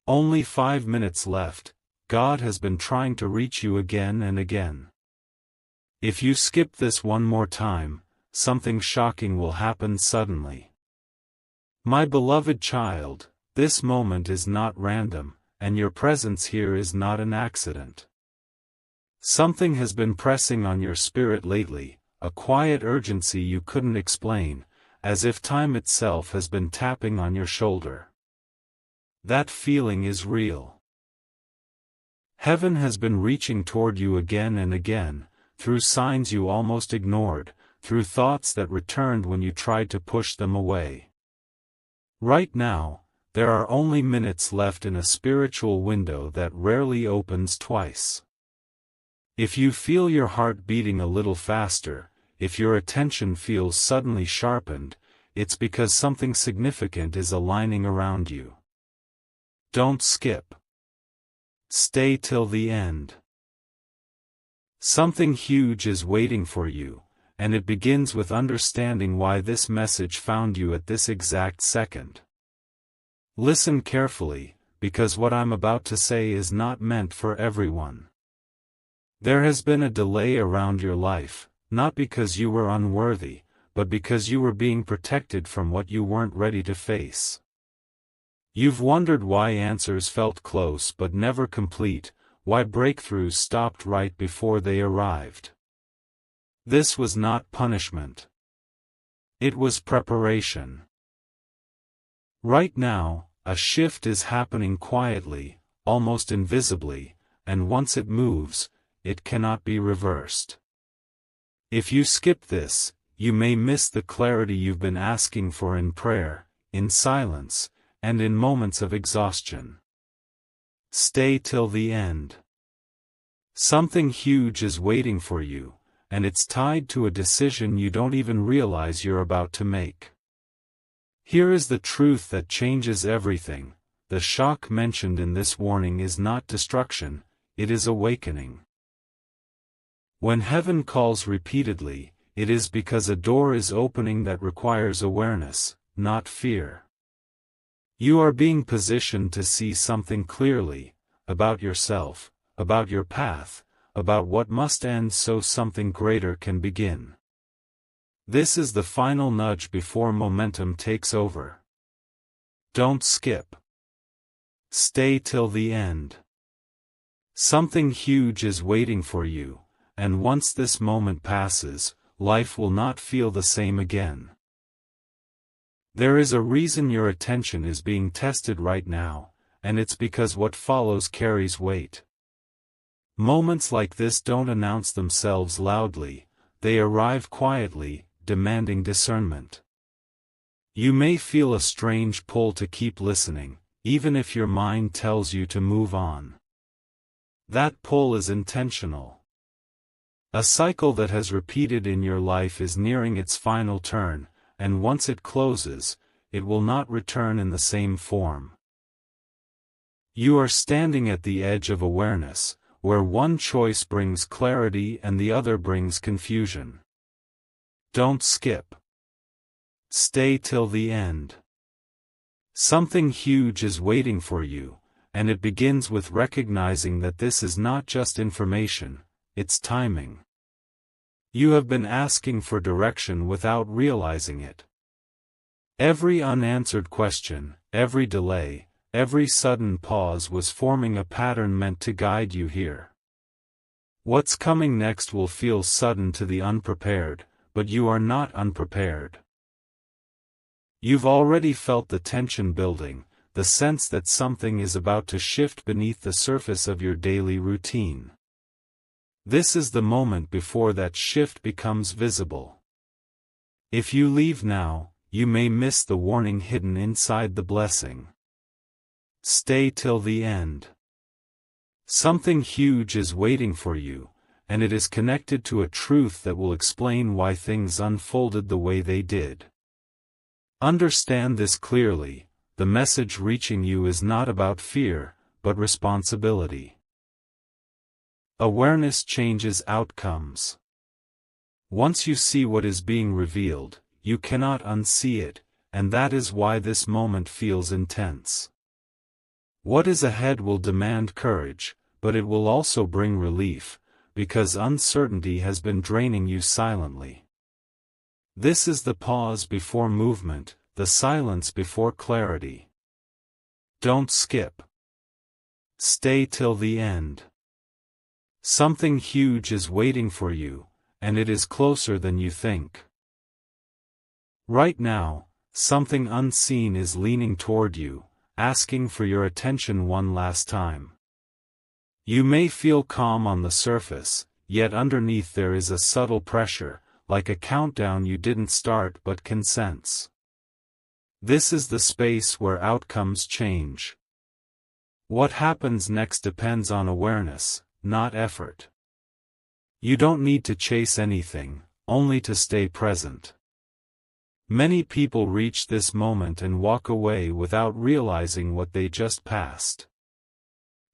Only 5 minutes left. God has been trying to reach you again and again. If you skip this one more time, something shocking will happen suddenly. My beloved child, this moment is not random, and your presence here is not an accident. Something has been pressing on your spirit lately, a quiet urgency you couldn't explain, as if time itself has been tapping on your shoulder. That feeling is real. Heaven has been reaching toward you again and again, through signs you almost ignored, through thoughts that returned when you tried to push them away. Right now, there are only minutes left in a spiritual window that rarely opens twice. If you feel your heart beating a little faster, if your attention feels suddenly sharpened, it's because something significant is aligning around you. Don't skip. Stay till the end. Something huge is waiting for you, and it begins with understanding why this message found you at this exact second. Listen carefully, because what I'm about to say is not meant for everyone. There has been a delay around your life, not because you were unworthy, but because you were being protected from what you weren't ready to face. You've wondered why answers felt close but never complete, why breakthroughs stopped right before they arrived. This was not punishment. It was preparation. Right now, a shift is happening quietly, almost invisibly, and once it moves, it cannot be reversed. If you skip this, you may miss the clarity you've been asking for in prayer, in silence, and in moments of exhaustion. Stay till the end. Something huge is waiting for you, and it's tied to a decision you don't even realize you're about to make. Here is the truth that changes everything. The shock mentioned in this warning is not destruction, it is awakening. When heaven calls repeatedly, it is because a door is opening that requires awareness, not fear. You are being positioned to see something clearly, about yourself, about your path, about what must end so something greater can begin. This is the final nudge before momentum takes over. Don't skip. Stay till the end. Something huge is waiting for you, and once this moment passes, life will not feel the same again. There is a reason your attention is being tested right now, and it's because what follows carries weight. Moments like this don't announce themselves loudly, they arrive quietly, demanding discernment. You may feel a strange pull to keep listening, even if your mind tells you to move on. That pull is intentional. A cycle that has repeated in your life is nearing its final turn, and once it closes, it will not return in the same form. You are standing at the edge of awareness, where one choice brings clarity and the other brings confusion. Don't skip. Stay till the end. Something huge is waiting for you, and it begins with recognizing that this is not just information, it's timing. You have been asking for direction without realizing it. Every unanswered question, every delay, every sudden pause was forming a pattern meant to guide you here. What's coming next will feel sudden to the unprepared, but you are not unprepared. You've already felt the tension building, the sense that something is about to shift beneath the surface of your daily routine. This is the moment before that shift becomes visible. If you leave now, you may miss the warning hidden inside the blessing. Stay till the end. Something huge is waiting for you, and it is connected to a truth that will explain why things unfolded the way they did. Understand this clearly, the message reaching you is not about fear, but responsibility. Awareness changes outcomes. Once you see what is being revealed, you cannot unsee it, and that is why this moment feels intense. What is ahead will demand courage, but it will also bring relief, because uncertainty has been draining you silently. This is the pause before movement, the silence before clarity. Don't skip. Stay till the end. Something huge is waiting for you, and it is closer than you think. Right now, something unseen is leaning toward you, asking for your attention one last time. You may feel calm on the surface, yet underneath there is a subtle pressure, like a countdown you didn't start but can sense. This is the space where outcomes change. What happens next depends on awareness, not effort. You don't need to chase anything, only to stay present. Many people reach this moment and walk away without realizing what they just passed.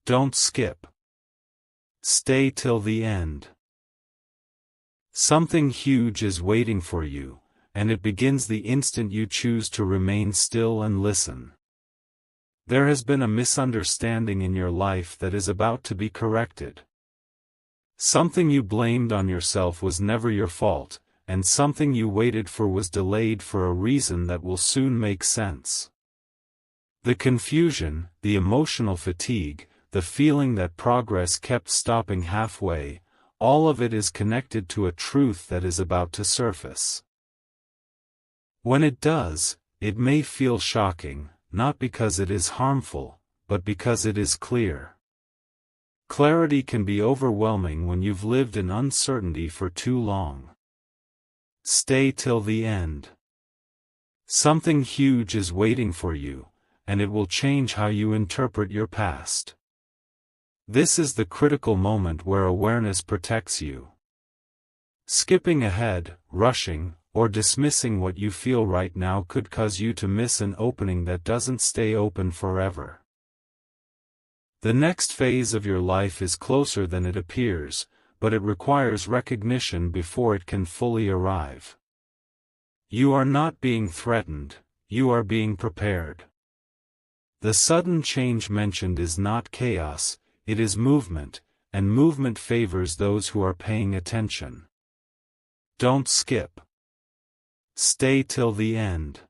Don't skip. Stay till the end. Something huge is waiting for you, and it begins the instant you choose to remain still and listen. There has been a misunderstanding in your life that is about to be corrected. Something you blamed on yourself was never your fault, and something you waited for was delayed for a reason that will soon make sense. The confusion, the emotional fatigue, the feeling that progress kept stopping halfway, all of it is connected to a truth that is about to surface. When it does, it may feel shocking, not because it is harmful, but because it is clear. Clarity can be overwhelming when you've lived in uncertainty for too long. Stay till the end. Something huge is waiting for you, and it will change how you interpret your past. This is the critical moment where awareness protects you. Skipping ahead, rushing, or dismissing what you feel right now could cause you to miss an opening that doesn't stay open forever. The next phase of your life is closer than it appears, but it requires recognition before it can fully arrive. You are not being threatened, you are being prepared. The sudden change mentioned is not chaos, it is movement, and movement favors those who are paying attention. Don't skip. Stay till the end.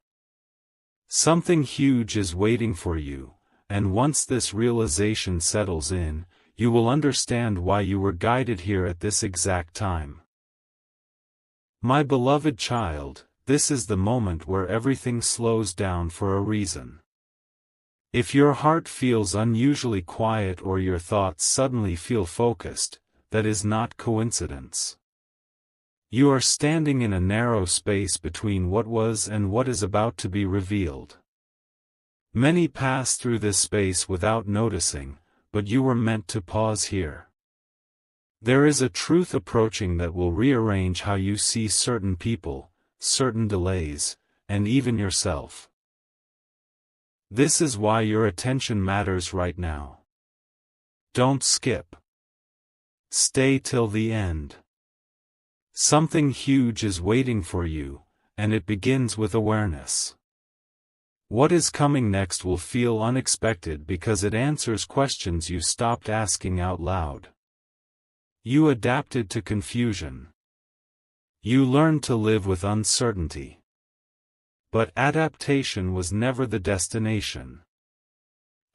Something huge is waiting for you, and once this realization settles in, you will understand why you were guided here at this exact time. My beloved child, this is the moment where everything slows down for a reason. If your heart feels unusually quiet or your thoughts suddenly feel focused, that is not coincidence. You are standing in a narrow space between what was and what is about to be revealed. Many pass through this space without noticing, but you were meant to pause here. There is a truth approaching that will rearrange how you see certain people, certain delays, and even yourself. This is why your attention matters right now. Don't skip. Stay till the end. Something huge is waiting for you, and it begins with awareness. What is coming next will feel unexpected because it answers questions you stopped asking out loud. You adapted to confusion. You learned to live with uncertainty. But adaptation was never the destination.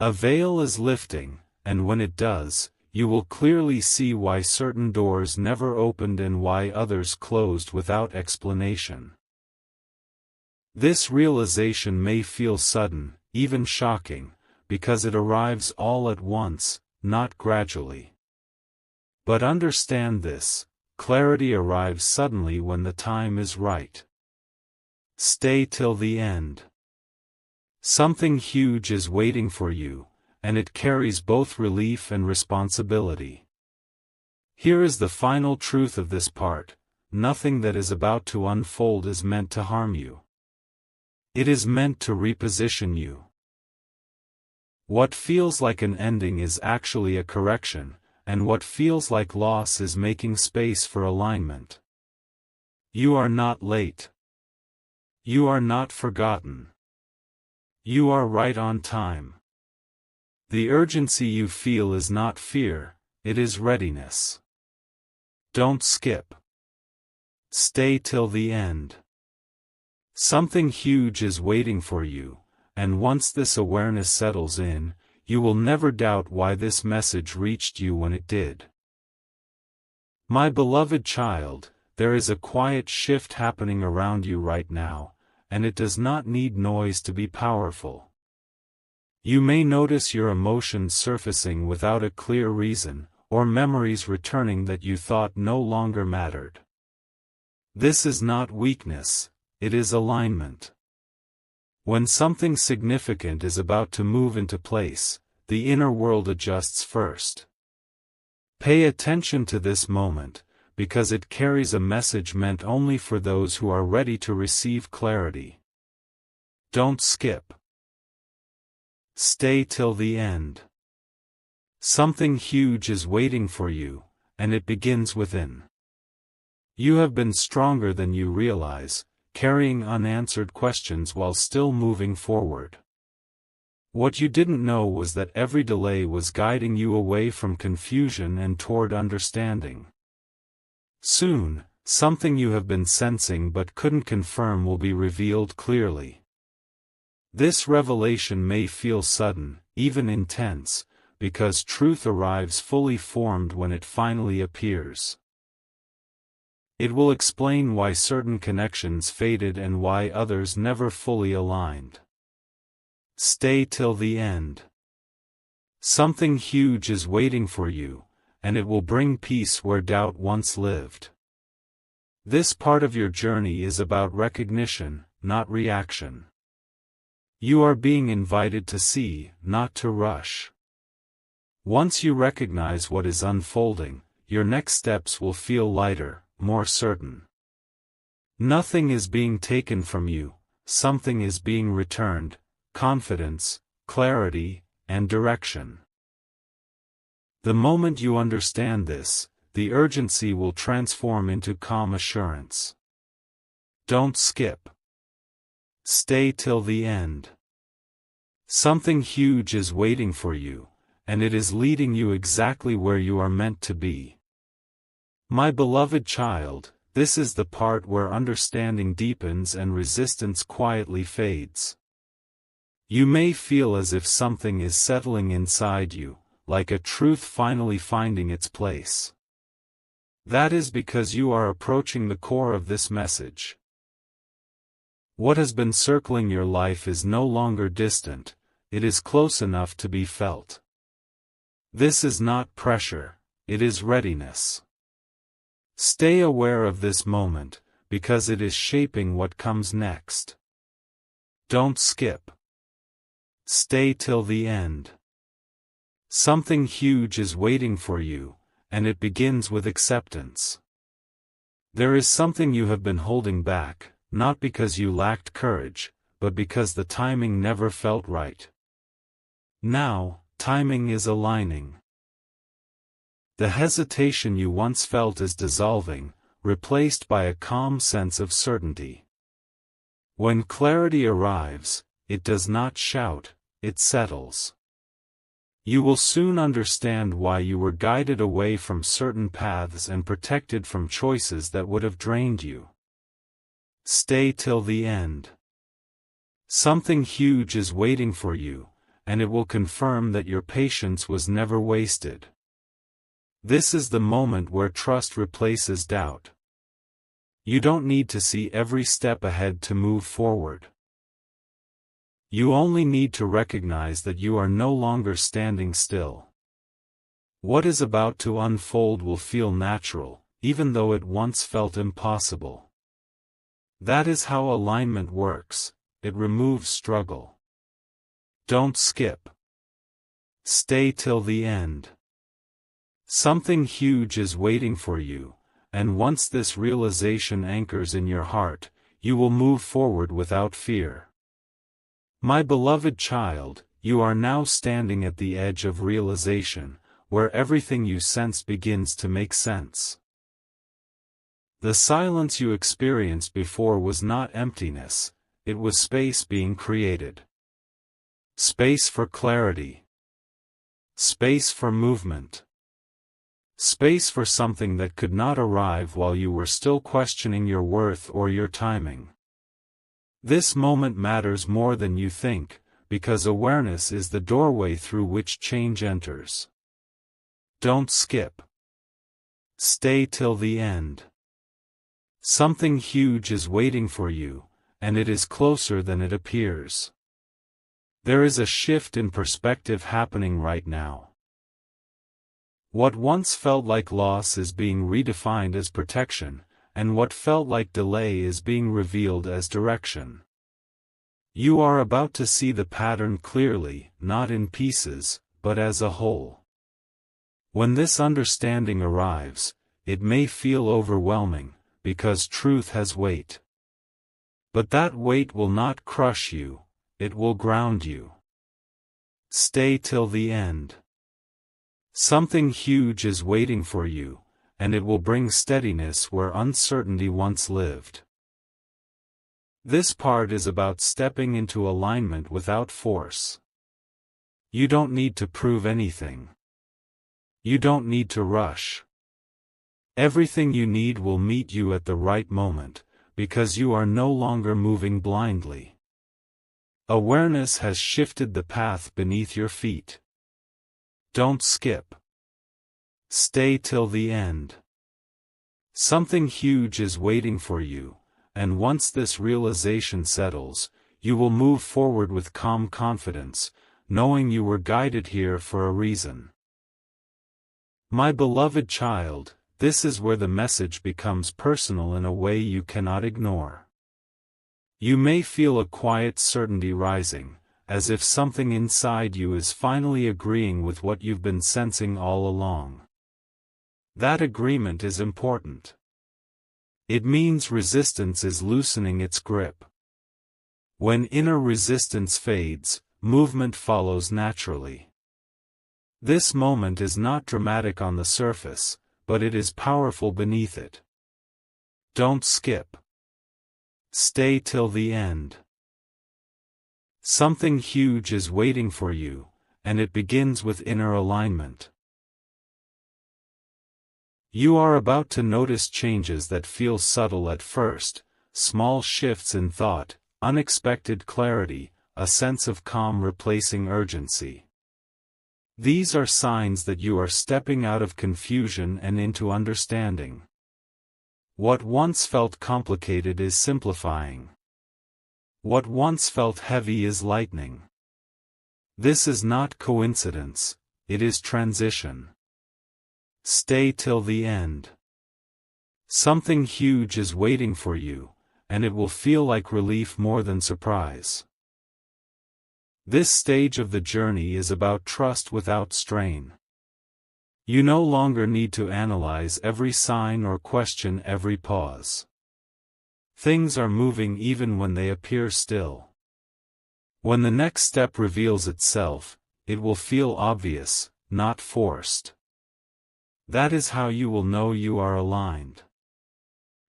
A veil is lifting, and when it does, you will clearly see why certain doors never opened and why others closed without explanation. This realization may feel sudden, even shocking, because it arrives all at once, not gradually. But understand this, clarity arrives suddenly when the time is right. Stay till the end. Something huge is waiting for you, and it carries both relief and responsibility. Here is the final truth of this part: nothing that is about to unfold is meant to harm you. It is meant to reposition you. What feels like an ending is actually a correction, and what feels like loss is making space for alignment. You are not late. You are not forgotten. You are right on time. The urgency you feel is not fear, it is readiness. Don't skip. Stay till the end. Something huge is waiting for you, and once this awareness settles in, you will never doubt why this message reached you when it did. My beloved child, there is a quiet shift happening around you right now, and it does not need noise to be powerful. You may notice your emotions surfacing without a clear reason, or memories returning that you thought no longer mattered. This is not weakness, it is alignment. When something significant is about to move into place, the inner world adjusts first. Pay attention to this moment, because it carries a message meant only for those who are ready to receive clarity. Don't skip. Stay till the end. Something huge is waiting for you, and it begins within. You have been stronger than you realize, carrying unanswered questions while still moving forward. What you didn't know was that every delay was guiding you away from confusion and toward understanding. Soon, something you have been sensing but couldn't confirm will be revealed clearly. This revelation may feel sudden, even intense, because truth arrives fully formed when it finally appears. It will explain why certain connections faded and why others never fully aligned. Stay till the end. Something huge is waiting for you, and it will bring peace where doubt once lived. This part of your journey is about recognition, not reaction. You are being invited to see, not to rush. Once you recognize what is unfolding, your next steps will feel lighter, more certain. Nothing is being taken from you, something is being returned: confidence, clarity, and direction. The moment you understand this, the urgency will transform into calm assurance. Don't skip. Stay till the end. Something huge is waiting for you, and it is leading you exactly where you are meant to be. My beloved child, this is the part where understanding deepens and resistance quietly fades. You may feel as if something is settling inside you, like a truth finally finding its place. That is because you are approaching the core of this message. What has been circling your life is no longer distant, it is close enough to be felt. This is not pressure, it is readiness. Stay aware of this moment, because it is shaping what comes next. Don't skip. Stay till the end. Something huge is waiting for you, and it begins with acceptance. There is something you have been holding back, not because you lacked courage, but because the timing never felt right. Now, timing is aligning. The hesitation you once felt is dissolving, replaced by a calm sense of certainty. When clarity arrives, it does not shout, it settles. You will soon understand why you were guided away from certain paths and protected from choices that would have drained you. Stay till the end. Something huge is waiting for you, and it will confirm that your patience was never wasted. This is the moment where trust replaces doubt. You don't need to see every step ahead to move forward. You only need to recognize that you are no longer standing still. What is about to unfold will feel natural, even though it once felt impossible. That is how alignment works, it removes struggle. Don't skip. Stay till the end. Something huge is waiting for you, and once this realization anchors in your heart, you will move forward without fear. My beloved child, you are now standing at the edge of realization, where everything you sense begins to make sense. The silence you experienced before was not emptiness, it was space being created. Space for clarity. Space for movement. Space for something that could not arrive while you were still questioning your worth or your timing. This moment matters more than you think, because awareness is the doorway through which change enters. Don't skip. Stay till the end. Something huge is waiting for you, and it is closer than it appears. There is a shift in perspective happening right now. What once felt like loss is being redefined as protection, and what felt like delay is being revealed as direction. You are about to see the pattern clearly, not in pieces, but as a whole. When this understanding arrives, it may feel overwhelming, because truth has weight. But that weight will not crush you, it will ground you. Stay till the end. Something huge is waiting for you, and it will bring steadiness where uncertainty once lived. This part is about stepping into alignment without force. You don't need to prove anything. You don't need to rush. Everything you need will meet you at the right moment, because you are no longer moving blindly. Awareness has shifted the path beneath your feet. Don't skip. Stay till the end. Something huge is waiting for you, and once this realization settles, you will move forward with calm confidence, knowing you were guided here for a reason. My beloved child, this is where the message becomes personal in a way you cannot ignore. You may feel a quiet certainty rising, as if something inside you is finally agreeing with what you've been sensing all along. That agreement is important. It means resistance is loosening its grip. When inner resistance fades, movement follows naturally. This moment is not dramatic on the surface, but it is powerful beneath it. Don't skip. Stay till the end. Something huge is waiting for you, and it begins with inner alignment. You are about to notice changes that feel subtle at first, small shifts in thought, unexpected clarity, a sense of calm replacing urgency. These are signs that you are stepping out of confusion and into understanding. What once felt complicated is simplifying. What once felt heavy is lightening. This is not coincidence, it is transition. Stay till the end. Something huge is waiting for you, and it will feel like relief more than surprise. This stage of the journey is about trust without strain. You no longer need to analyze every sign or question every pause. Things are moving even when they appear still. When the next step reveals itself, it will feel obvious, not forced. That is how you will know you are aligned.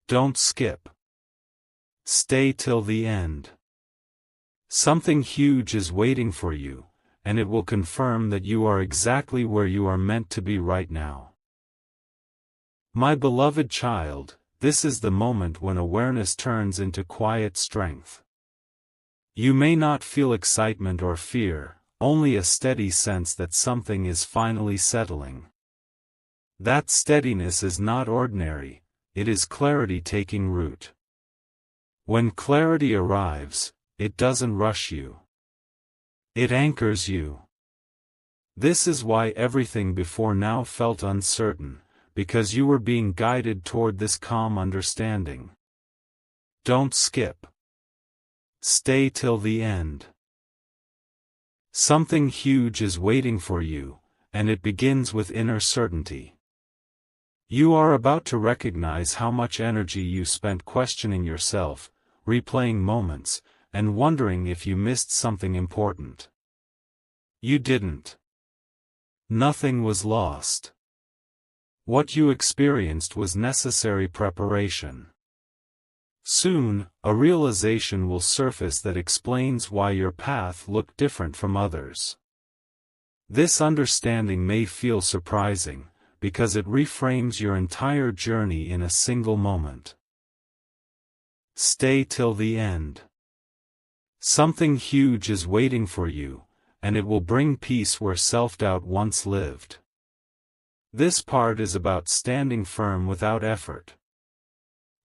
Don't skip. Stay till the end. Something huge is waiting for you, and it will confirm that you are exactly where you are meant to be right now. My beloved child, this is the moment when awareness turns into quiet strength. You may not feel excitement or fear, only a steady sense that something is finally settling. That steadiness is not ordinary, it is clarity taking root. When clarity arrives, it doesn't rush you. It anchors you. This is why everything before now felt uncertain, because you were being guided toward this calm understanding. Don't skip. Stay till the end. Something huge is waiting for you, and it begins with inner certainty. You are about to recognize how much energy you spent questioning yourself, replaying moments, and wondering if you missed something important. You didn't. Nothing was lost. What you experienced was necessary preparation. Soon, a realization will surface that explains why your path looked different from others. This understanding may feel surprising, because it reframes your entire journey in a single moment. Stay till the end. Something huge is waiting for you, and it will bring peace where self-doubt once lived. This part is about standing firm without effort.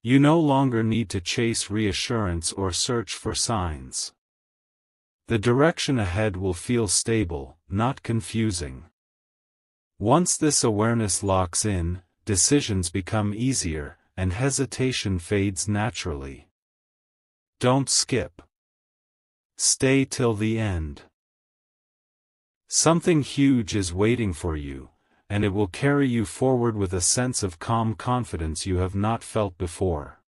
You no longer need to chase reassurance or search for signs. The direction ahead will feel stable, not confusing. Once this awareness locks in, decisions become easier, and hesitation fades naturally. Don't skip. Stay till the end. Something huge is waiting for you, and it will carry you forward with a sense of calm confidence you have not felt before.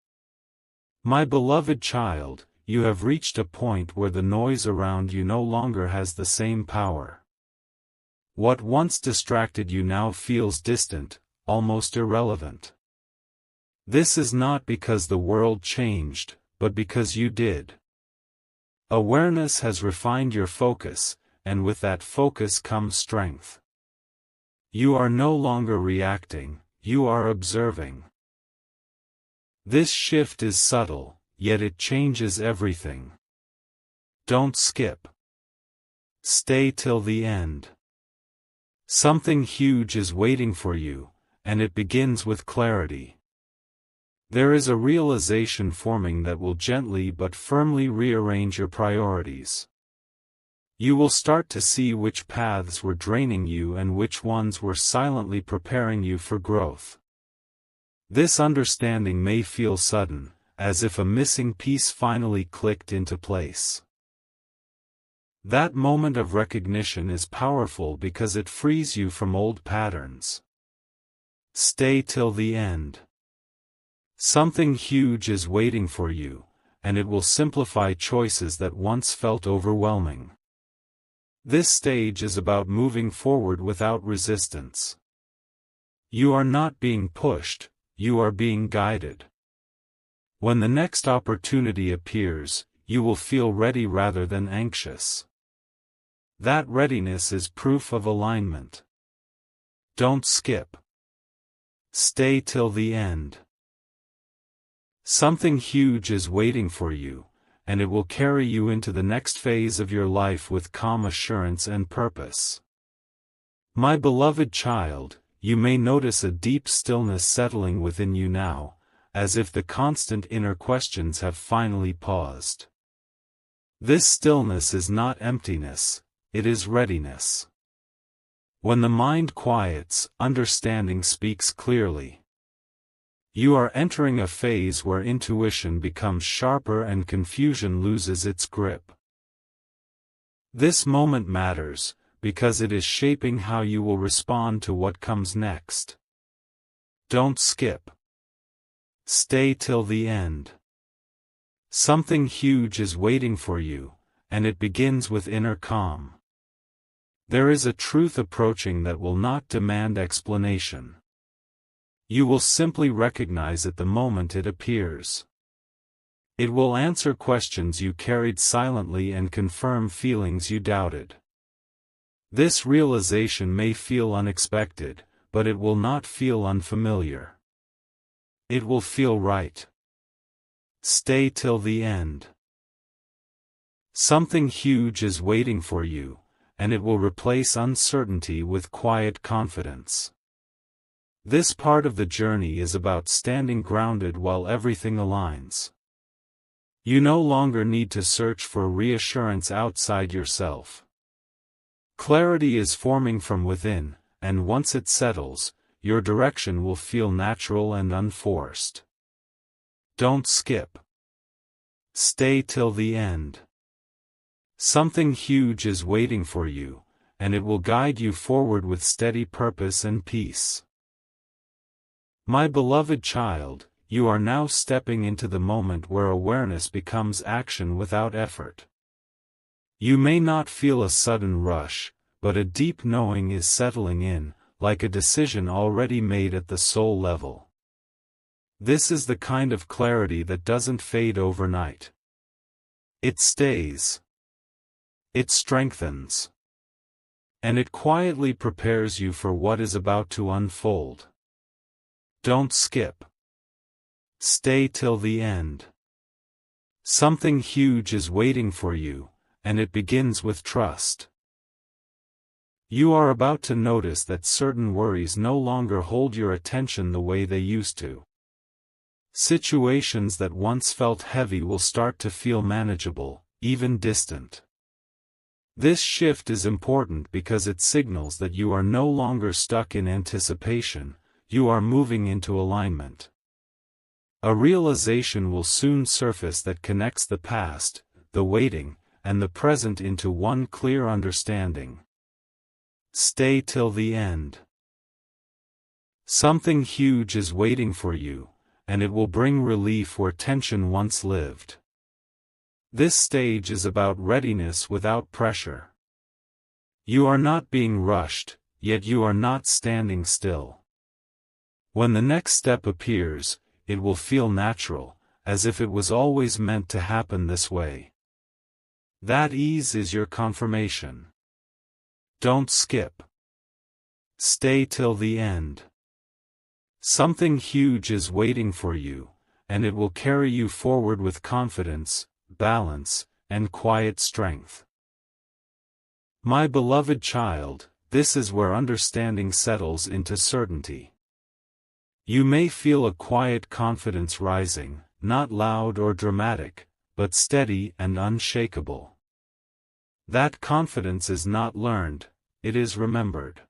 My beloved child, you have reached a point where the noise around you no longer has the same power. What once distracted you now feels distant, almost irrelevant. This is not because the world changed, but because you did. Awareness has refined your focus, and with that focus comes strength. You are no longer reacting, you are observing. This shift is subtle, yet it changes everything. Don't skip. Stay till the end. Something huge is waiting for you, and it begins with clarity. There is a realization forming that will gently but firmly rearrange your priorities. You will start to see which paths were draining you and which ones were silently preparing you for growth. This understanding may feel sudden, as if a missing piece finally clicked into place. That moment of recognition is powerful because it frees you from old patterns. Stay till the end. Something huge is waiting for you, and it will simplify choices that once felt overwhelming. This stage is about moving forward without resistance. You are not being pushed, you are being guided. When the next opportunity appears, you will feel ready rather than anxious. That readiness is proof of alignment. Don't skip. Stay till the end. Something huge is waiting for you, and it will carry you into the next phase of your life with calm assurance and purpose. My beloved child, you may notice a deep stillness settling within you now, as if the constant inner questions have finally paused. This stillness is not emptiness, it is readiness. When the mind quiets, understanding speaks clearly. You are entering a phase where intuition becomes sharper and confusion loses its grip. This moment matters, because it is shaping how you will respond to what comes next. Don't skip. Stay till the end. Something huge is waiting for you, and it begins with inner calm. There is a truth approaching that will not demand explanation. You will simply recognize it the moment it appears. It will answer questions you carried silently and confirm feelings you doubted. This realization may feel unexpected, but it will not feel unfamiliar. It will feel right. Stay till the end. Something huge is waiting for you, and it will replace uncertainty with quiet confidence. This part of the journey is about standing grounded while everything aligns. You no longer need to search for reassurance outside yourself. Clarity is forming from within, and once it settles, your direction will feel natural and unforced. Don't skip. Stay till the end. Something huge is waiting for you, and it will guide you forward with steady purpose and peace. My beloved child, you are now stepping into the moment where awareness becomes action without effort. You may not feel a sudden rush, but a deep knowing is settling in, like a decision already made at the soul level. This is the kind of clarity that doesn't fade overnight. It stays. It strengthens. and it quietly prepares you for what is about to unfold. Don't skip. Stay till the end. Something huge is waiting for you, and it begins with trust. You are about to notice that certain worries no longer hold your attention the way they used to. Situations that once felt heavy will start to feel manageable, even distant. This shift is important because it signals that you are no longer stuck in anticipation, you are moving into alignment. A realization will soon surface that connects the past, the waiting, and the present into one clear understanding. Stay till the end. Something huge is waiting for you, and it will bring relief where tension once lived. This stage is about readiness without pressure. You are not being rushed, yet you are not standing still. When the next step appears, it will feel natural, as if it was always meant to happen this way. That ease is your confirmation. Don't skip. Stay till the end. Something huge is waiting for you, and it will carry you forward with confidence, balance, and quiet strength. My beloved child, this is where understanding settles into certainty. You may feel a quiet confidence rising, not loud or dramatic, but steady and unshakable. That confidence is not learned, it is remembered.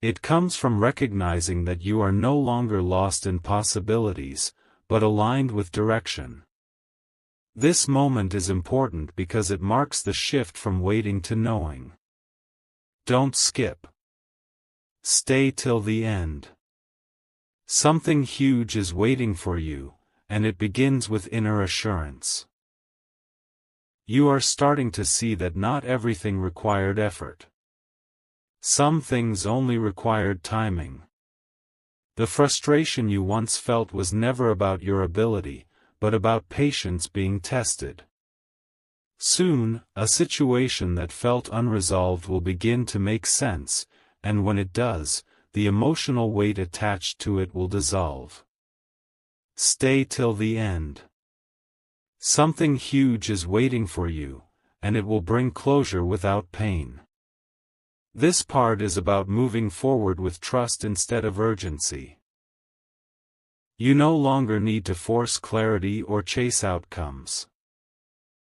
It comes from recognizing that you are no longer lost in possibilities, but aligned with direction. This moment is important because it marks the shift from waiting to knowing. Don't skip. Stay till the end. Something huge is waiting for you, and it begins with inner assurance. You are starting to see that not everything required effort. Some things only required timing. The frustration you once felt was never about your ability, but about patience being tested. Soon, a situation that felt unresolved will begin to make sense, and when it does, the emotional weight attached to it will dissolve. Stay till the end. Something huge is waiting for you, and it will bring closure without pain. This part is about moving forward with trust instead of urgency. You no longer need to force clarity or chase outcomes.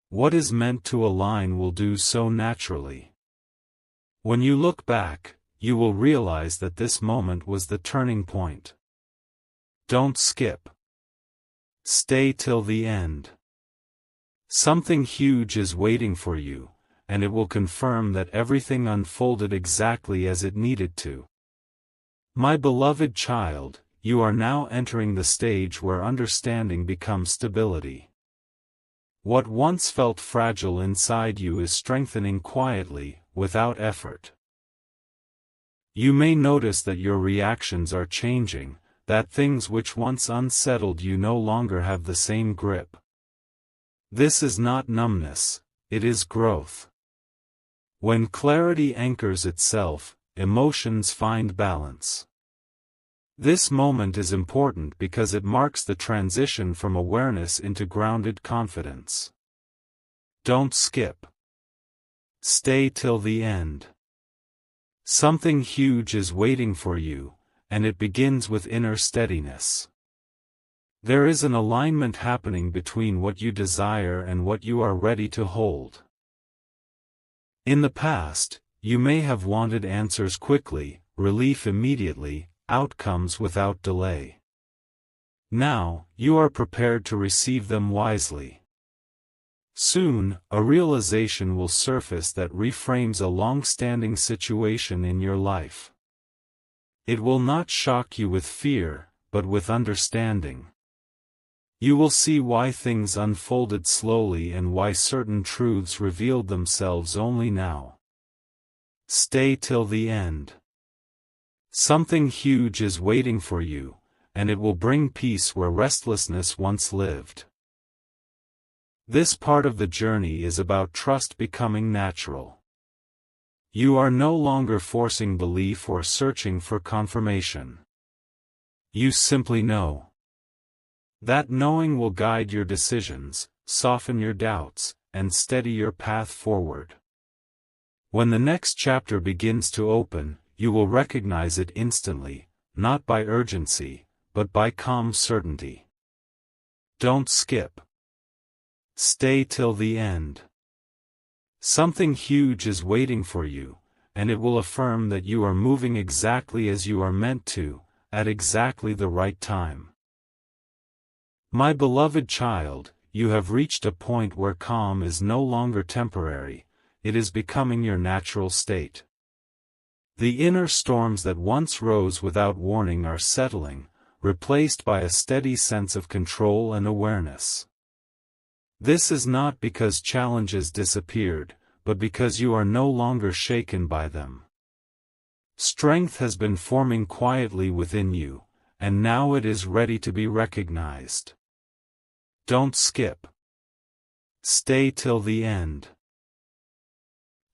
What is meant to align will do so naturally. When you look back, you will realize that this moment was the turning point. Don't skip. Stay till the end. Something huge is waiting for you, and it will confirm that everything unfolded exactly as it needed to. My beloved child, you are now entering the stage where understanding becomes stability. What once felt fragile inside you is strengthening quietly, without effort. You may notice that your reactions are changing, that things which once unsettled you no longer have the same grip. This is not numbness, it is growth. When clarity anchors itself, emotions find balance. This moment is important because it marks the transition from awareness into grounded confidence. Don't skip. Stay till the end. Something huge is waiting for you, and it begins with inner steadiness. There is an alignment happening between what you desire and what you are ready to hold. In the past, you may have wanted answers quickly, relief immediately, outcomes without delay. Now, you are prepared to receive them wisely. Soon, a realization will surface that reframes a long-standing situation in your life. It will not shock you with fear, but with understanding. You will see why things unfolded slowly and why certain truths revealed themselves only now. Stay till the end. Something huge is waiting for you, and it will bring peace where restlessness once lived. This part of the journey is about trust becoming natural. You are no longer forcing belief or searching for confirmation. You simply know. That knowing will guide your decisions, soften your doubts, and steady your path forward. When the next chapter begins to open, you will recognize it instantly, not by urgency, but by calm certainty. Don't skip. Stay till the end. Something huge is waiting for you, and it will affirm that you are moving exactly as you are meant to, at exactly the right time. My beloved child, you have reached a point where calm is no longer temporary, it is becoming your natural state. The inner storms that once rose without warning are settling, replaced by a steady sense of control and awareness. This is not because challenges disappeared, but because you are no longer shaken by them. Strength has been forming quietly within you, and now it is ready to be recognized. Don't skip. Stay till the end.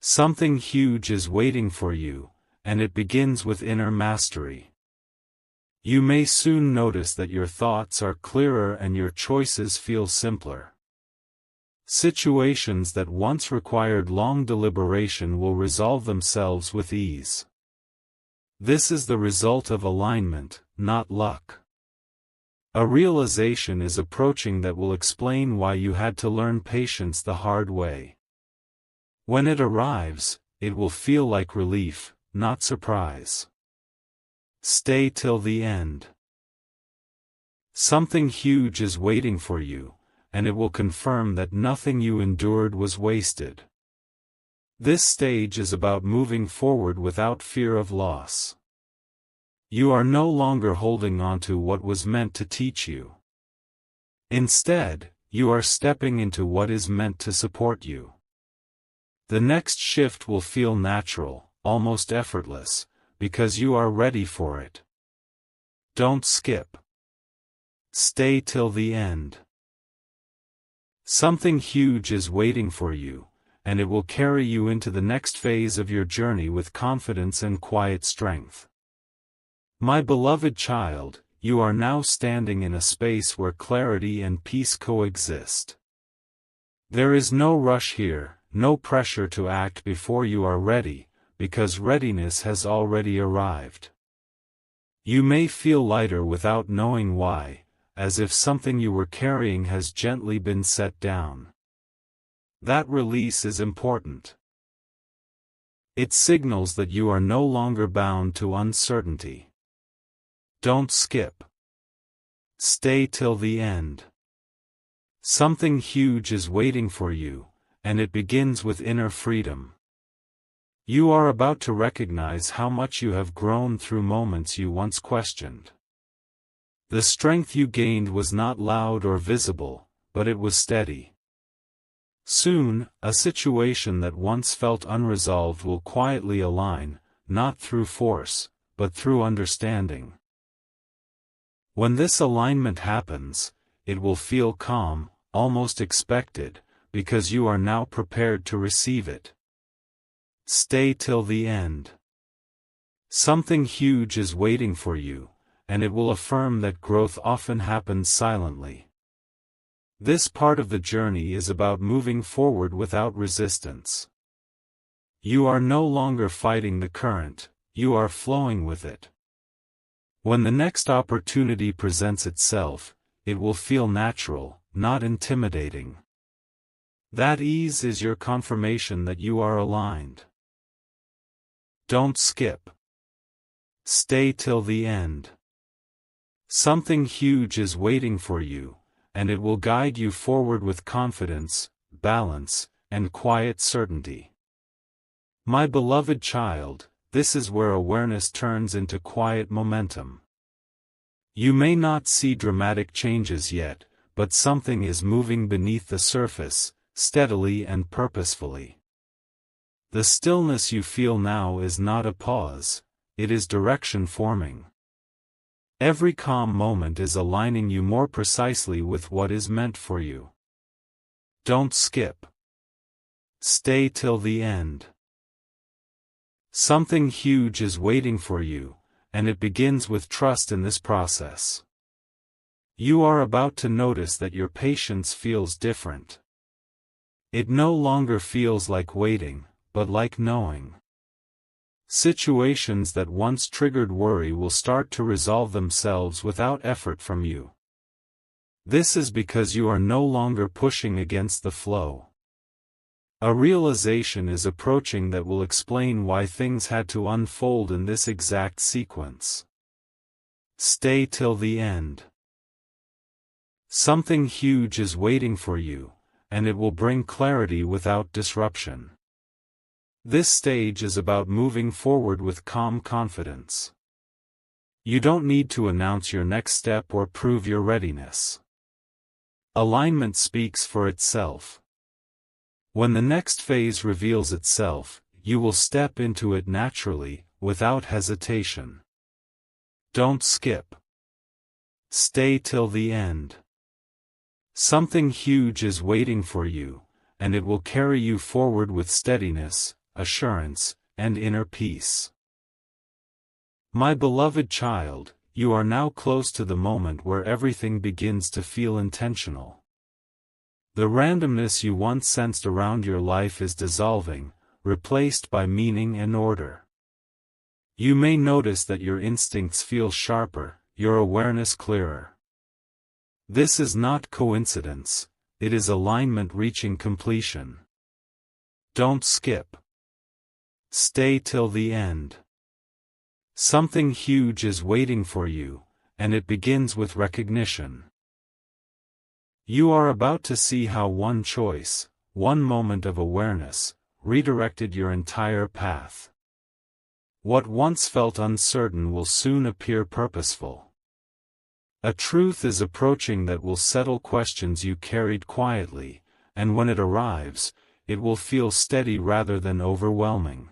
Something huge is waiting for you, and it begins with inner mastery. You may soon notice that your thoughts are clearer and your choices feel simpler. Situations that once required long deliberation will resolve themselves with ease. This is the result of alignment, not luck. A realization is approaching that will explain why you had to learn patience the hard way. When it arrives, it will feel like relief, not surprise. Stay till the end. Something huge is waiting for you, and it will confirm that nothing you endured was wasted. This stage is about moving forward without fear of loss. You are no longer holding on to what was meant to teach you. Instead, you are stepping into what is meant to support you. The next shift will feel natural, almost effortless, because you are ready for it. Don't skip. Stay till the end. Something huge is waiting for you, and it will carry you into the next phase of your journey with confidence and quiet strength. My beloved child, you are now standing in a space where clarity and peace coexist. There is no rush here, no pressure to act before you are ready, because readiness has already arrived. You may feel lighter without knowing why, as if something you were carrying has gently been set down. That release is important. It signals that you are no longer bound to uncertainty. Don't skip. Stay till the end. Something huge is waiting for you, and it begins with inner freedom. You are about to recognize how much you have grown through moments you once questioned. The strength you gained was not loud or visible, but it was steady. Soon, a situation that once felt unresolved will quietly align, not through force, but through understanding. When this alignment happens, it will feel calm, almost expected, because you are now prepared to receive it. Stay till the end. Something huge is waiting for you, and it will affirm that growth often happens silently. This part of the journey is about moving forward without resistance. You are no longer fighting the current, you are flowing with it. When the next opportunity presents itself, it will feel natural, not intimidating. That ease is your confirmation that you are aligned. Don't skip. Stay till the end. Something huge is waiting for you, and it will guide you forward with confidence, balance, and quiet certainty. My beloved child, this is where awareness turns into quiet momentum. You may not see dramatic changes yet, but something is moving beneath the surface, steadily and purposefully. The stillness you feel now is not a pause, it is direction forming. Every calm moment is aligning you more precisely with what is meant for you. Don't skip. Stay till the end. Something huge is waiting for you, and it begins with trust in this process. You are about to notice that your patience feels different. It no longer feels like waiting, but like knowing. Situations that once triggered worry will start to resolve themselves without effort from you. This is because you are no longer pushing against the flow. A realization is approaching that will explain why things had to unfold in this exact sequence. Stay till the end. Something huge is waiting for you, and it will bring clarity without disruption. This stage is about moving forward with calm confidence. You don't need to announce your next step or prove your readiness. Alignment speaks for itself. When the next phase reveals itself, you will step into it naturally, without hesitation. Don't skip. Stay till the end. Something huge is waiting for you, and it will carry you forward with steadiness, assurance, and inner peace. My beloved child, you are now close to the moment where everything begins to feel intentional. The randomness you once sensed around your life is dissolving, replaced by meaning and order. You may notice that your instincts feel sharper, your awareness clearer. This is not coincidence, it is alignment reaching completion. Don't skip. Stay till the end. Something huge is waiting for you, and it begins with recognition. You are about to see how one choice, one moment of awareness, redirected your entire path. What once felt uncertain will soon appear purposeful. A truth is approaching that will settle questions you carried quietly, and when it arrives, it will feel steady rather than overwhelming.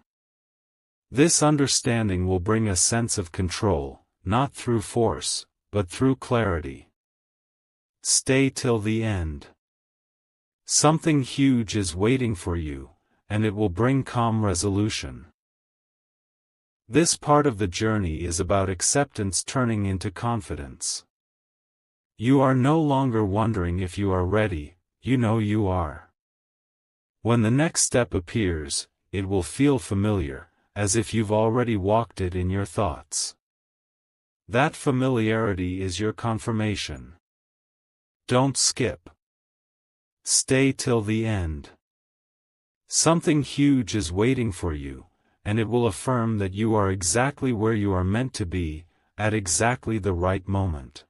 This understanding will bring a sense of control, not through force, but through clarity. Stay till the end. Something huge is waiting for you, and it will bring calm resolution. This part of the journey is about acceptance turning into confidence. You are no longer wondering if you are ready, you know you are. When the next step appears, it will feel familiar, as if you've already walked it in your thoughts. That familiarity is your confirmation. Don't skip. Stay till the end. Something huge is waiting for you, and it will affirm that you are exactly where you are meant to be, at exactly the right moment.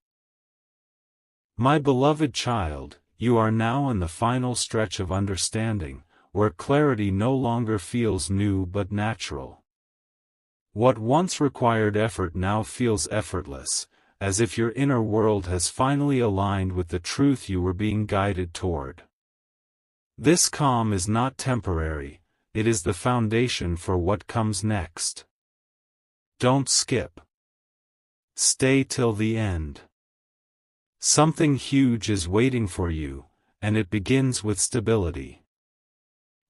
My beloved child, you are now in the final stretch of understanding, where clarity no longer feels new but natural. What once required effort now feels effortless, as if your inner world has finally aligned with the truth you were being guided toward. This calm is not temporary, it is the foundation for what comes next. Don't skip. Stay till the end. Something huge is waiting for you, and it begins with stability.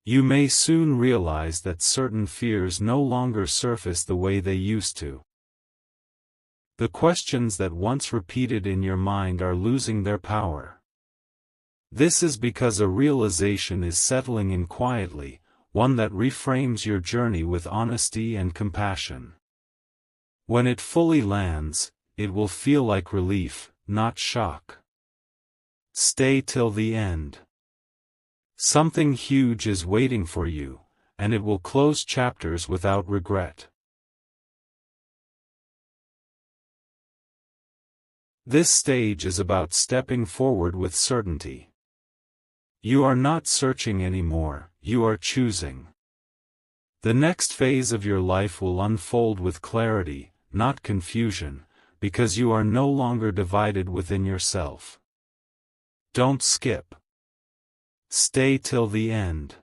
You may soon realize that certain fears no longer surface the way they used to. The questions that once repeated in your mind are losing their power. This is because a realization is settling in quietly, one that reframes your journey with honesty and compassion. When it fully lands, it will feel like relief, not shock. Stay till the end. Something huge is waiting for you, and it will close chapters without regret. This stage is about stepping forward with certainty. You are not searching anymore, you are choosing. The next phase of your life will unfold with clarity, not confusion, because you are no longer divided within yourself. Don't skip. Stay till the end.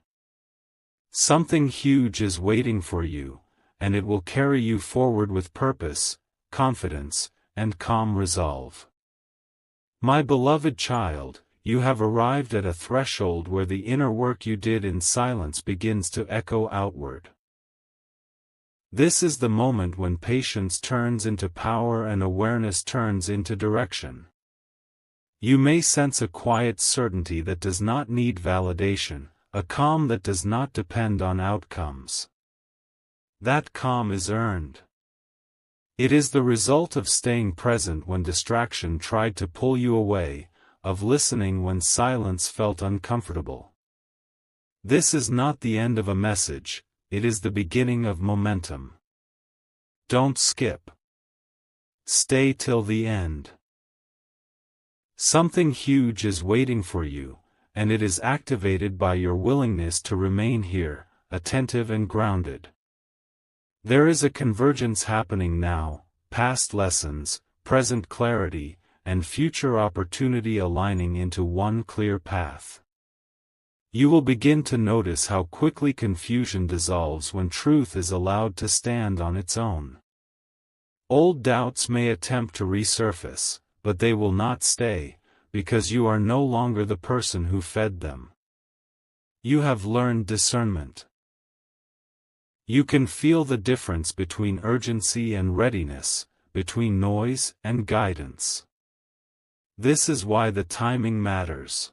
Something huge is waiting for you, and it will carry you forward with purpose, confidence, and calm resolve. My beloved child, you have arrived at a threshold where the inner work you did in silence begins to echo outward. This is the moment when patience turns into power and awareness turns into direction. You may sense a quiet certainty that does not need validation, a calm that does not depend on outcomes. That calm is earned. It is the result of staying present when distraction tried to pull you away, of listening when silence felt uncomfortable. This is not the end of a message, it is the beginning of momentum. Don't skip. Stay till the end. Something huge is waiting for you, and it is activated by your willingness to remain here, attentive and grounded. There is a convergence happening now, past lessons, present clarity, and future opportunity aligning into one clear path. You will begin to notice how quickly confusion dissolves when truth is allowed to stand on its own. Old doubts may attempt to resurface, but they will not stay, because you are no longer the person who fed them. You have learned discernment. You can feel the difference between urgency and readiness, between noise and guidance. This is why the timing matters.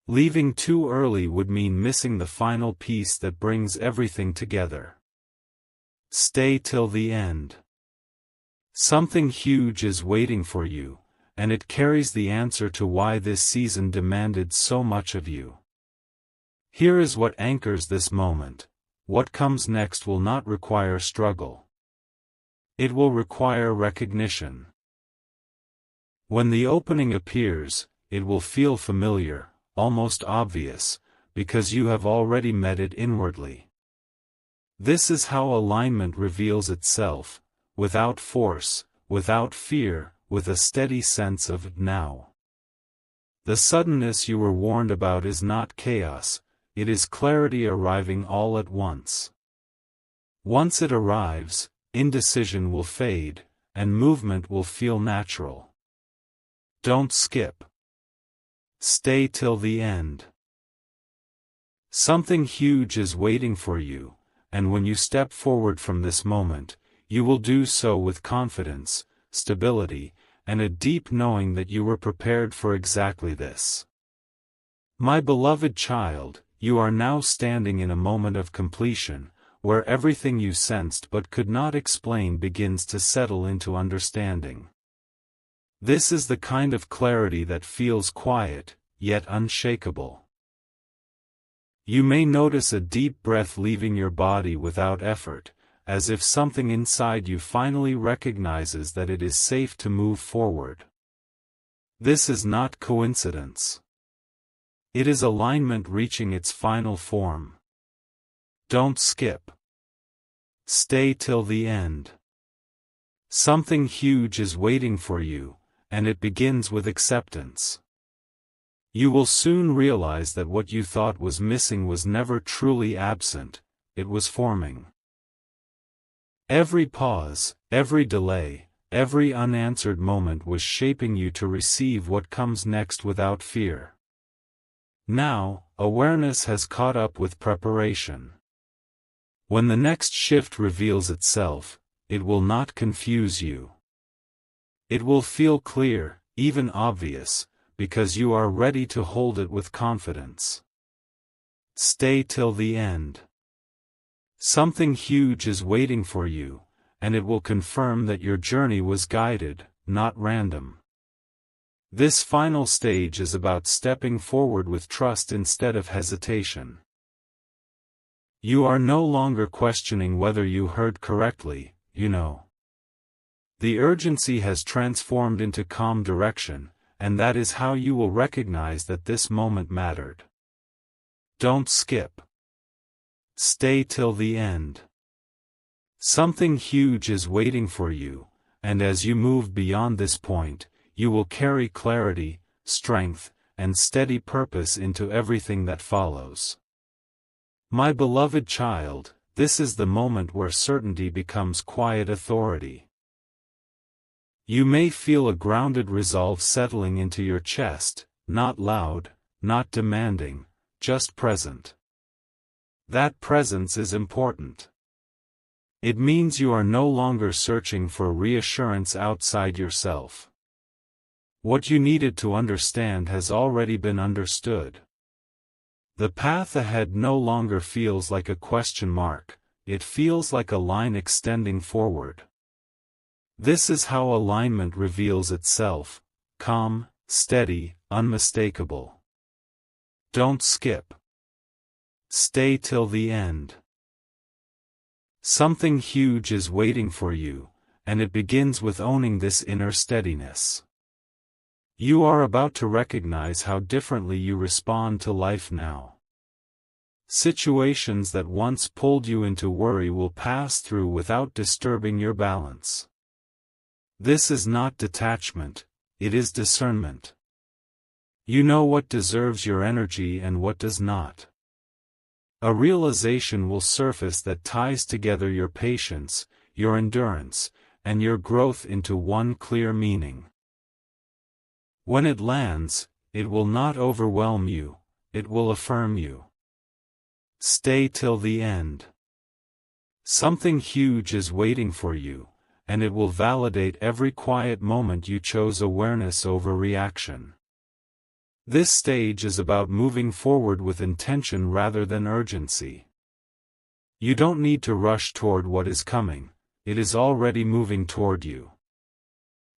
Leaving too early would mean missing the final piece that brings everything together. Stay till the end. Something huge is waiting for you, and it carries the answer to why this season demanded so much of you. Here is what anchors this moment: what comes next will not require struggle. It will require recognition. When the opening appears, it will feel familiar, almost obvious, because you have already met it inwardly. This is how alignment reveals itself, without force, without fear, with a steady sense of now. The suddenness you were warned about is not chaos, it is clarity arriving all at once. Once it arrives, indecision will fade, and movement will feel natural. Don't skip. Stay till the end. Something huge is waiting for you, and when you step forward from this moment, you will do so with confidence, stability, and a deep knowing that you were prepared for exactly this. My beloved child, you are now standing in a moment of completion, where everything you sensed but could not explain begins to settle into understanding. This is the kind of clarity that feels quiet, yet unshakable. You may notice a deep breath leaving your body without effort, as if something inside you finally recognizes that it is safe to move forward. This is not coincidence. It is alignment reaching its final form. Don't skip. Stay till the end. Something huge is waiting for you, and it begins with acceptance. You will soon realize that what you thought was missing was never truly absent, it was forming. Every pause, every delay, every unanswered moment was shaping you to receive what comes next without fear. Now, awareness has caught up with preparation. When the next shift reveals itself, it will not confuse you. It will feel clear, even obvious, because you are ready to hold it with confidence. Stay till the end. Something huge is waiting for you, and it will confirm that your journey was guided, not random. This final stage is about stepping forward with trust instead of hesitation. You are no longer questioning whether you heard correctly, you know. The urgency has transformed into calm direction, and that is how you will recognize that this moment mattered. Don't skip. Stay till the end. Something huge is waiting for you, and as you move beyond this point, you will carry clarity, strength, and steady purpose into everything that follows. My beloved child, this is the moment where certainty becomes quiet authority. You may feel a grounded resolve settling into your chest, not loud, not demanding, just present. That presence is important. It means you are no longer searching for reassurance outside yourself. What you needed to understand has already been understood. The path ahead no longer feels like a question mark, it feels like a line extending forward. This is how alignment reveals itself: calm, steady, unmistakable. Don't skip. Stay till the end. Something huge is waiting for you, and it begins with owning this inner steadiness. You are about to recognize how differently you respond to life now. Situations that once pulled you into worry will pass through without disturbing your balance. This is not detachment, it is discernment. You know what deserves your energy and what does not. A realization will surface that ties together your patience, your endurance, and your growth into one clear meaning. When it lands, it will not overwhelm you, it will affirm you. Stay till the end. Something huge is waiting for you, and it will validate every quiet moment you chose awareness over reaction. This stage is about moving forward with intention rather than urgency. You don't need to rush toward what is coming, it is already moving toward you.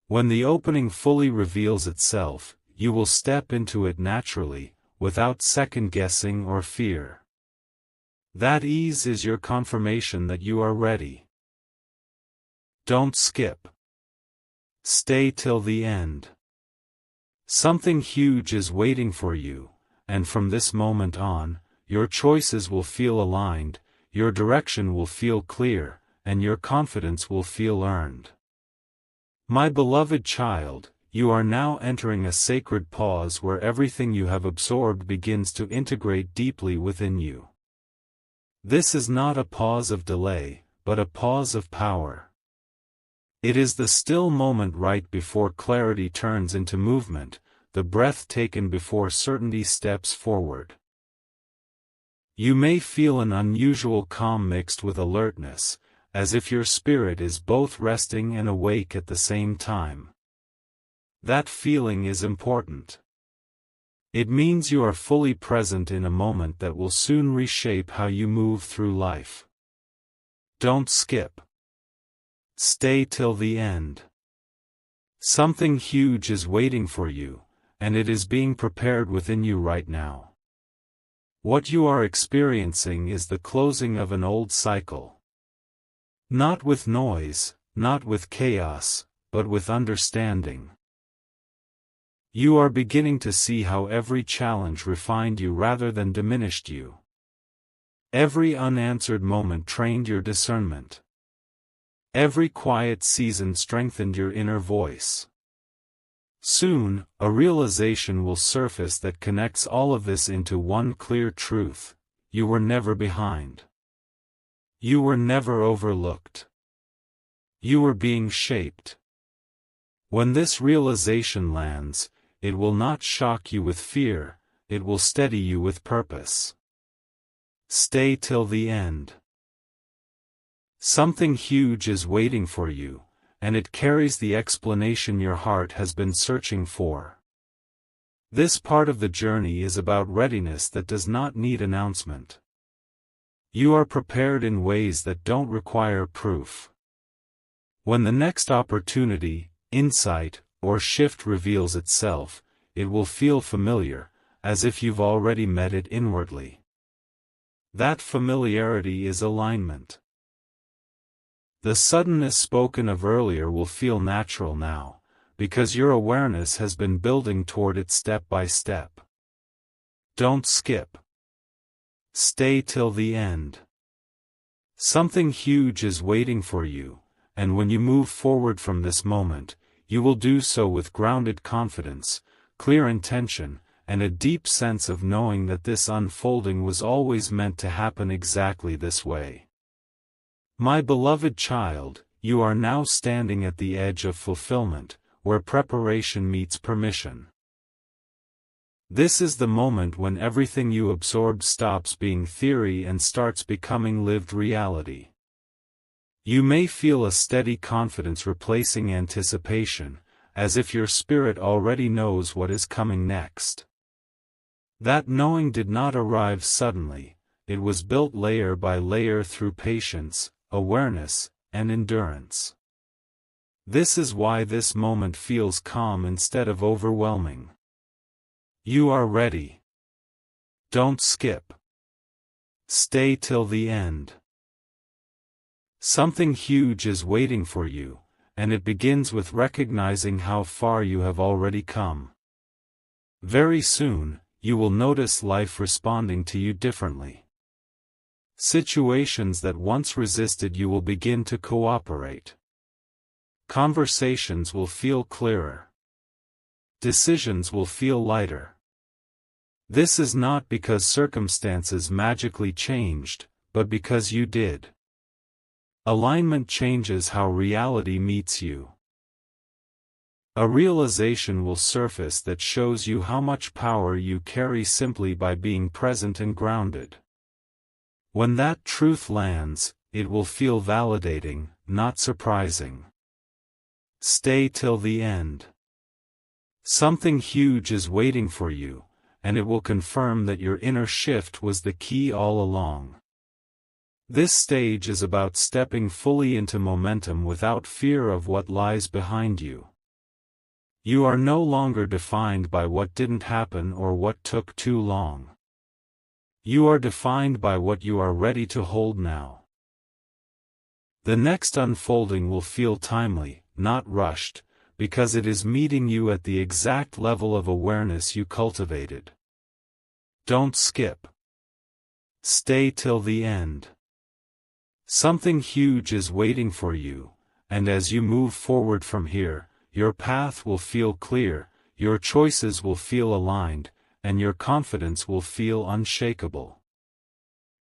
When the opening fully reveals itself, you will step into it naturally, without second-guessing or fear. That ease is your confirmation that you are ready. Don't skip. Stay till the end. Something huge is waiting for you, and from this moment on, your choices will feel aligned, your direction will feel clear, and your confidence will feel earned. My beloved child, you are now entering a sacred pause where everything you have absorbed begins to integrate deeply within you. This is not a pause of delay, but a pause of power. It is the still moment right before clarity turns into movement, the breath taken before certainty steps forward. You may feel an unusual calm mixed with alertness, as if your spirit is both resting and awake at the same time. That feeling is important. It means you are fully present in a moment that will soon reshape how you move through life. Don't skip. Stay till the end. Something huge is waiting for you, and it is being prepared within you right now. What you are experiencing is the closing of an old cycle. Not with noise, not with chaos, but with understanding. You are beginning to see how every challenge refined you rather than diminished you. Every unanswered moment trained your discernment. Every quiet season strengthened your inner voice. Soon, a realization will surface that connects all of this into one clear truth: you were never behind. You were never overlooked. You were being shaped. When this realization lands, it will not shock you with fear, it will steady you with purpose. Stay till the end. Something huge is waiting for you, and it carries the explanation your heart has been searching for. This part of the journey is about readiness that does not need announcement. You are prepared in ways that don't require proof. When the next opportunity, insight, or shift reveals itself, it will feel familiar, as if you've already met it inwardly. That familiarity is alignment. The suddenness spoken of earlier will feel natural now, because your awareness has been building toward it step by step. Don't skip. Stay till the end. Something huge is waiting for you, and when you move forward from this moment, you will do so with grounded confidence, clear intention, and a deep sense of knowing that this unfolding was always meant to happen exactly this way. My beloved child, you are now standing at the edge of fulfillment, where preparation meets permission. This is the moment when everything you absorbed stops being theory and starts becoming lived reality. You may feel a steady confidence replacing anticipation, as if your spirit already knows what is coming next. That knowing did not arrive suddenly, it was built layer by layer through patience, awareness, and endurance. This is why this moment feels calm instead of overwhelming. You are ready. Don't skip. Stay till the end. Something huge is waiting for you, and it begins with recognizing how far you have already come. Very soon, you will notice life responding to you differently. Situations that once resisted you will begin to cooperate. Conversations will feel clearer. Decisions will feel lighter. This is not because circumstances magically changed, but because you did. Alignment changes how reality meets you. A realization will surface that shows you how much power you carry simply by being present and grounded. When that truth lands, it will feel validating, not surprising. Stay till the end. Something huge is waiting for you, and it will confirm that your inner shift was the key all along. This stage is about stepping fully into momentum without fear of what lies behind you. You are no longer defined by what didn't happen or what took too long. You are defined by what you are ready to hold now. The next unfolding will feel timely, not rushed, because it is meeting you at the exact level of awareness you cultivated. Don't skip. Stay till the end. Something huge is waiting for you, and as you move forward from here, your path will feel clear, your choices will feel aligned, and your confidence will feel unshakable.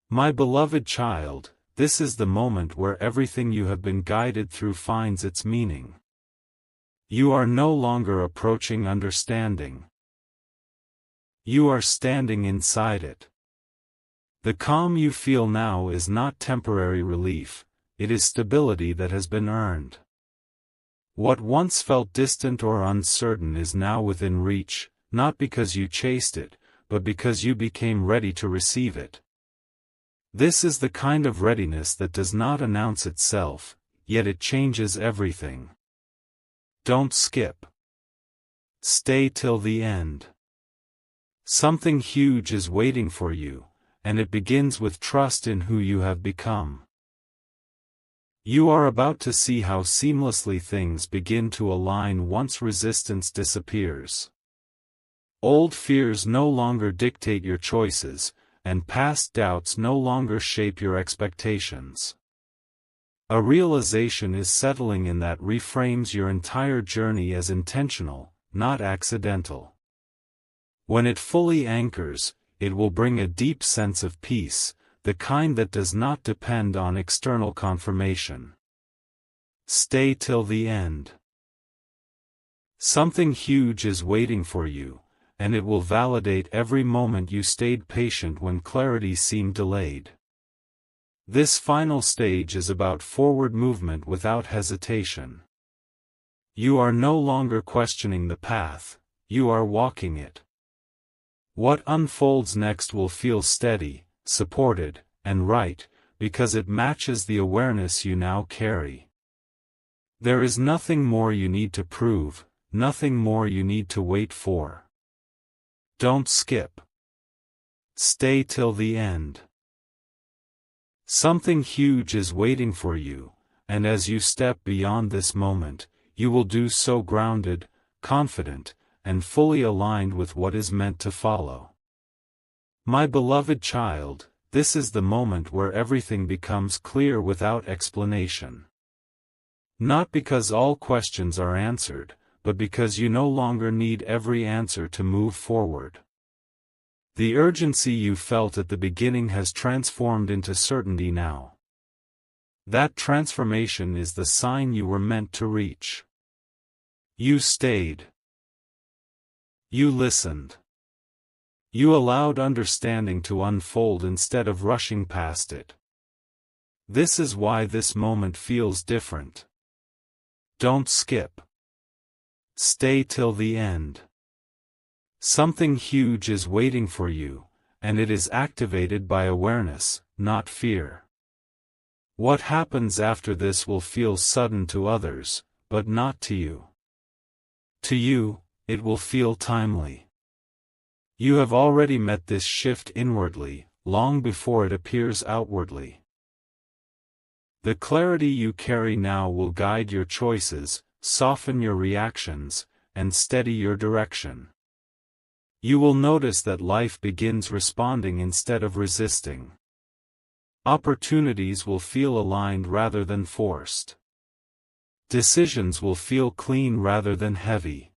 My beloved child, this is the moment where everything you have been guided through finds its meaning. You are no longer approaching understanding. You are standing inside it. The calm you feel now is not temporary relief, it is stability that has been earned. What once felt distant or uncertain is now within reach, not because you chased it, but because you became ready to receive it. This is the kind of readiness that does not announce itself, yet it changes everything. Don't skip. Stay till the end. Something huge is waiting for you, and it begins with trust in who you have become. You are about to see how seamlessly things begin to align once resistance disappears. Old fears no longer dictate your choices, and past doubts no longer shape your expectations. A realization is settling in that reframes your entire journey as intentional, not accidental. When it fully anchors, it will bring a deep sense of peace, the kind that does not depend on external confirmation. Stay till the end. Something huge is waiting for you, and it will validate every moment you stayed patient when clarity seemed delayed. This final stage is about forward movement without hesitation. You are no longer questioning the path, you are walking it. What unfolds next will feel steady, supported, and right, because it matches the awareness you now carry. There is nothing more you need to prove, nothing more you need to wait for. Don't skip. Stay till the end. Something huge is waiting for you, and as you step beyond this moment, you will do so grounded, confident, and fully aligned with what is meant to follow. My beloved child, this is the moment where everything becomes clear without explanation. Not because all questions are answered, but because you no longer need every answer to move forward. The urgency you felt at the beginning has transformed into certainty now. That transformation is the sign you were meant to reach. You stayed. You listened. You allowed understanding to unfold instead of rushing past it. This is why this moment feels different. Don't skip. Stay till the end. Something huge is waiting for you, and it is activated by awareness, not fear. What happens after this will feel sudden to others, but not to you. To you, it will feel timely. You have already met this shift inwardly, long before it appears outwardly. The clarity you carry now will guide your choices, soften your reactions, and steady your direction. You will notice that life begins responding instead of resisting. Opportunities will feel aligned rather than forced. Decisions will feel clean rather than heavy.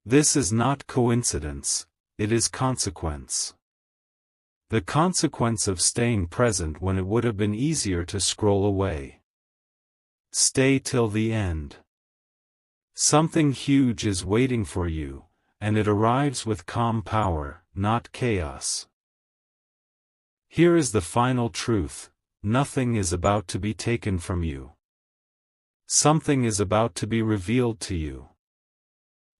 This is not coincidence, it is consequence. The consequence of staying present when it would have been easier to scroll away. Stay till the end. Something huge is waiting for you, and it arrives with calm power, not chaos. Here is the final truth: nothing is about to be taken from you. Something is about to be revealed to you.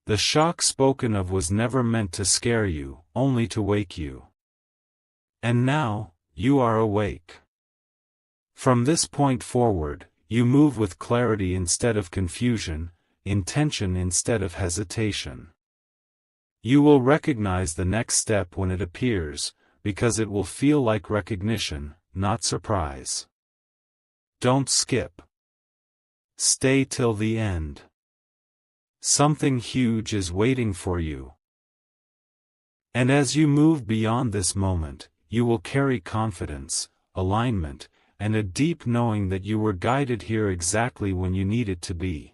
The shock spoken of was never meant to scare you, only to wake you. And now, you are awake. From this point forward, you move with clarity instead of confusion, intention instead of hesitation. You will recognize the next step when it appears, because it will feel like recognition, not surprise. Don't skip. Stay till the end. Something huge is waiting for you. And as you move beyond this moment, you will carry confidence, alignment, and a deep knowing that you were guided here exactly when you needed to be.